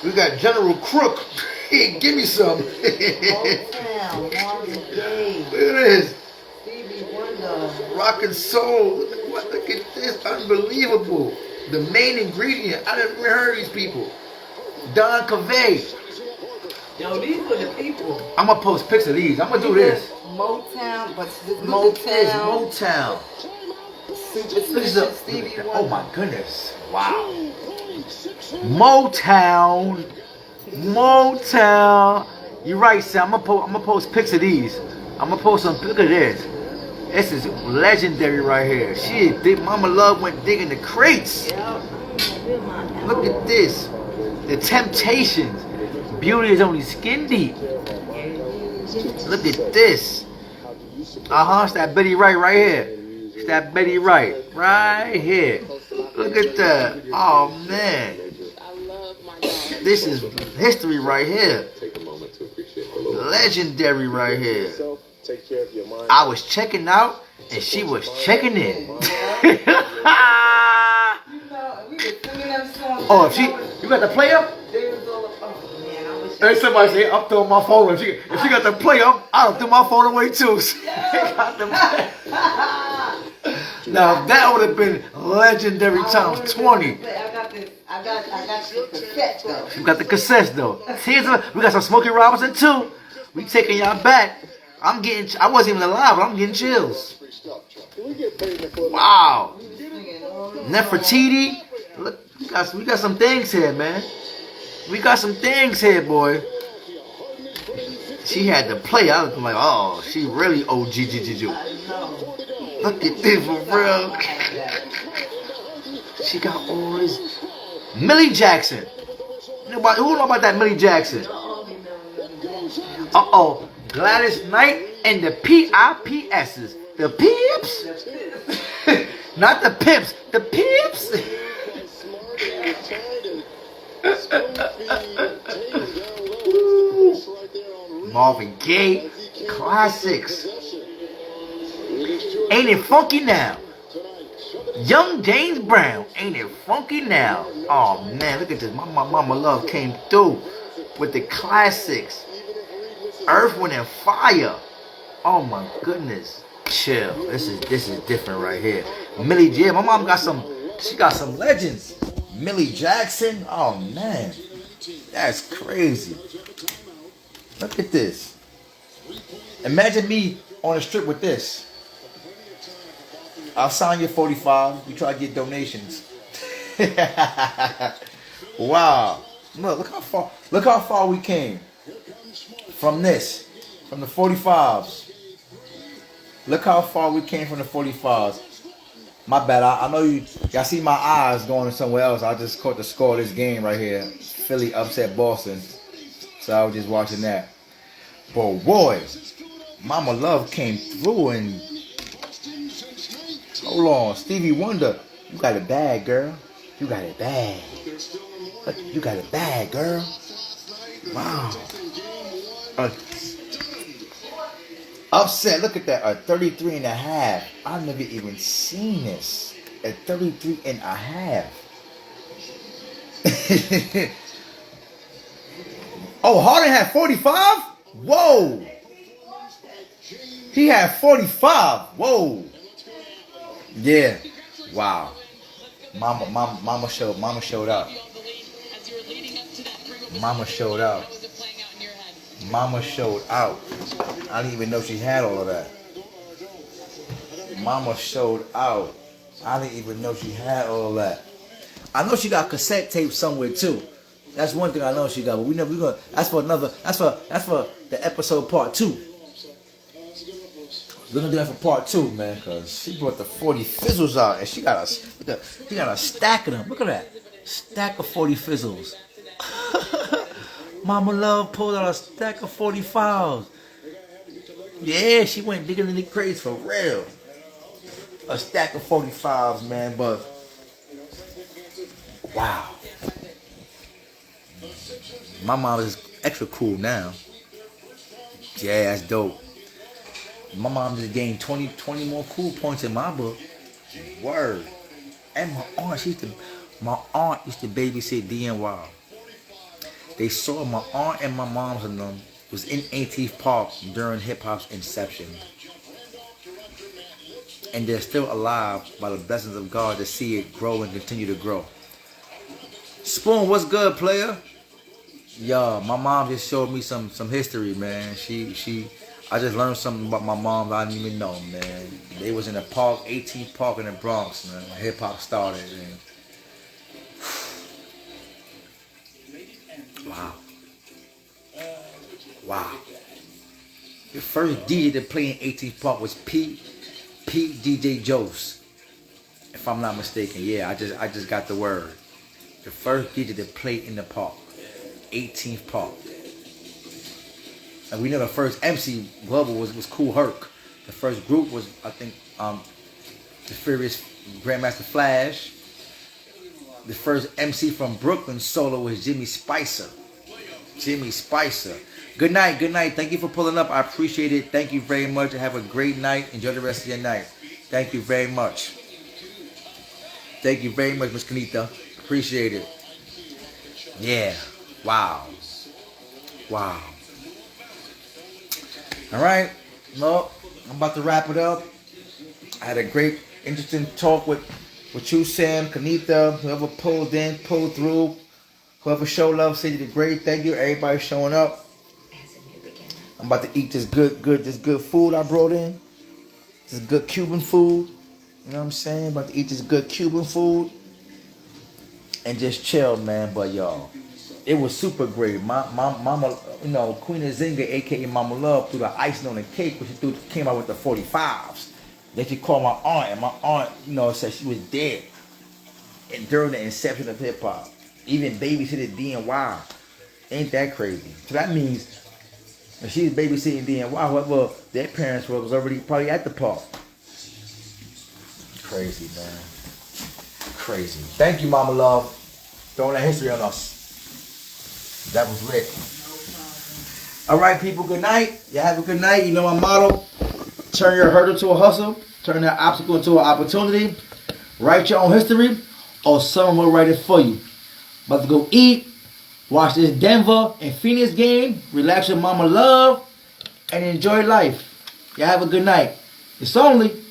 S1: We got General Crook. Give me some.
S3: Motown, Marvin Gaye,
S1: Look at this.
S3: Stevie Wonder.
S1: Rock and soul. Look at this. Unbelievable. The main ingredient. I didn't even heard of these people. Don Cavay.
S3: Yo, these were the people.
S1: I'm gonna post pics of these. I'm gonna do this.
S3: Motown, but this
S1: Look at this.
S3: Motown.
S1: Motown.
S3: Superstitious Stevie
S1: Oh
S3: Wonder.
S1: my goodness. Wow. Motown. Motown. You're right, Sam. I'm gonna post pics of these. I'm gonna post some. Look at this. This is legendary right here. Shit, Mama Love went digging the crates. Look at this. The Temptations. Beauty is only skin deep. Look at this. It's that Betty Wright right here. It's that Betty Wright right here. Look at that. Oh man. This is history right here. Legendary right here. I was checking out and she was checking in. Oh, if you got the play up? Hey, somebody say, I'm throwing my phone. If she got the play up, I'll throw my phone away too. Now that would have been legendary times 20.
S3: I got the cassette though.
S1: You got the cassettes though. We got some Smokey Robinson too. We taking y'all back. I wasn't even alive, but I'm getting chills. Wow. Nefertiti. Look, we got some things here, man. We got some things here, boy. She had to play. I was like, oh, she really OG. Look at this for real. She got all this. Millie Jackson. Who know about that Millie Jackson? Uh-oh. Gladys Knight and the PIPS's. The Pips? Not the Pips. The Pips? Marvin Gaye. Classics. Ain't it funky now? Young James Brown. Ain't it funky now? Oh man, look at this. My Mama Love came through with the classics. Earth, Wind, and Fire. Oh my goodness. chill. This is different right here. Millie J. My mom got some. She got some legends. Millie Jackson. Oh man, that's crazy. Look at this. Imagine me on the strip with this. I'll sign your 45. We try to get donations. Wow. Look how far we came from this, from the 45s. Look how far we came from the 45s. My bad. I know y'all see my eyes going somewhere else. I just caught the score of this game right here. Philly upset Boston. So I was just watching that. But boy, Mama Love came through and hold on, Stevie Wonder, you got it bad, girl. You got it bad. You got it bad, girl. Wow. Upset, look at that, a 33 and a half. I've never even seen this. A 33 and a half. Oh, Harden had 45? Whoa. He had 45. Whoa. Yeah. Wow. Mama showed up. Mama showed out. Mama showed out. I didn't even know she had all of that. Mama showed out. I didn't even know she had all of that. I know she got cassette tape somewhere too. That's one thing I know she got, but we gonna. That's for the episode part 2. We're gonna do that for part 2, man, cause she brought the 40 fizzles out, and she got a stack of them. Look at that, stack of 40 fizzles. Mama Love pulled out a stack of 45s. Yeah, she went digging in the crates for real. A stack of 45s, man, but wow. My mom is extra cool now. Yeah, that's dope. My mom just gained 20 more cool points in my book. Word. And my aunt used to babysit DNY. They saw my aunt and my mom's and them was in 18th Park during hip hop's inception. And they're still alive by the blessings of God to see it grow and continue to grow. Spoon, what's good, player? Yo, my mom just showed me some history, man. I just learned something about my mom that I didn't even know, man. They was in the park, 18th Park in the Bronx, man. Hip hop started, man. Wow. Wow. The first DJ to play in 18th Park was Pete DJ Jose. If I'm not mistaken. Yeah, I just got the word. The first DJ to play in the park. 18th Park. And we know the first MC global was Kool Herc. The first group was, I think, the Furious Grandmaster Flash. The first MC from Brooklyn solo was Jimmy Spicer. Jimmy Spicer. Good night. Thank you for pulling up. I appreciate it. Thank you very much. Have a great night. Enjoy the rest of your night. Thank you very much. Thank you very much, Miss Kanita. Appreciate it. Yeah. Wow. All right. Well, I'm about to wrap it up. I had a great, interesting talk with you, Sam, Kanita, whoever pulled in, pulled through, whoever showed love, said you did great. Thank you, everybody showing up. I'm about to eat this good food I brought in. This good Cuban food. You know what I'm saying? About to eat this good Cuban food and just chill, man. But y'all, it was super great. My mama, Queen Nzinga, aka Mama Love, threw the icing on the cake, but she came out with the 45s. Then she called my aunt, and my aunt, said she was dead. And during the inception of hip hop, even babysitted DNY. Ain't that crazy? So that means if she's babysitting DNY, whoever their parents were was already probably at the park. Crazy, man. Crazy. Thank you, Mama Love. Throwing that history on us. That was lit. All right, people, good night. Y'all have a good night. You know my motto. Turn your hurdle to a hustle. Turn that obstacle into an opportunity. Write your own history, or someone will write it for you. About to go eat. Watch this Denver and Phoenix game. Relax your Mama Love. And enjoy life. Y'all have a good night. It's only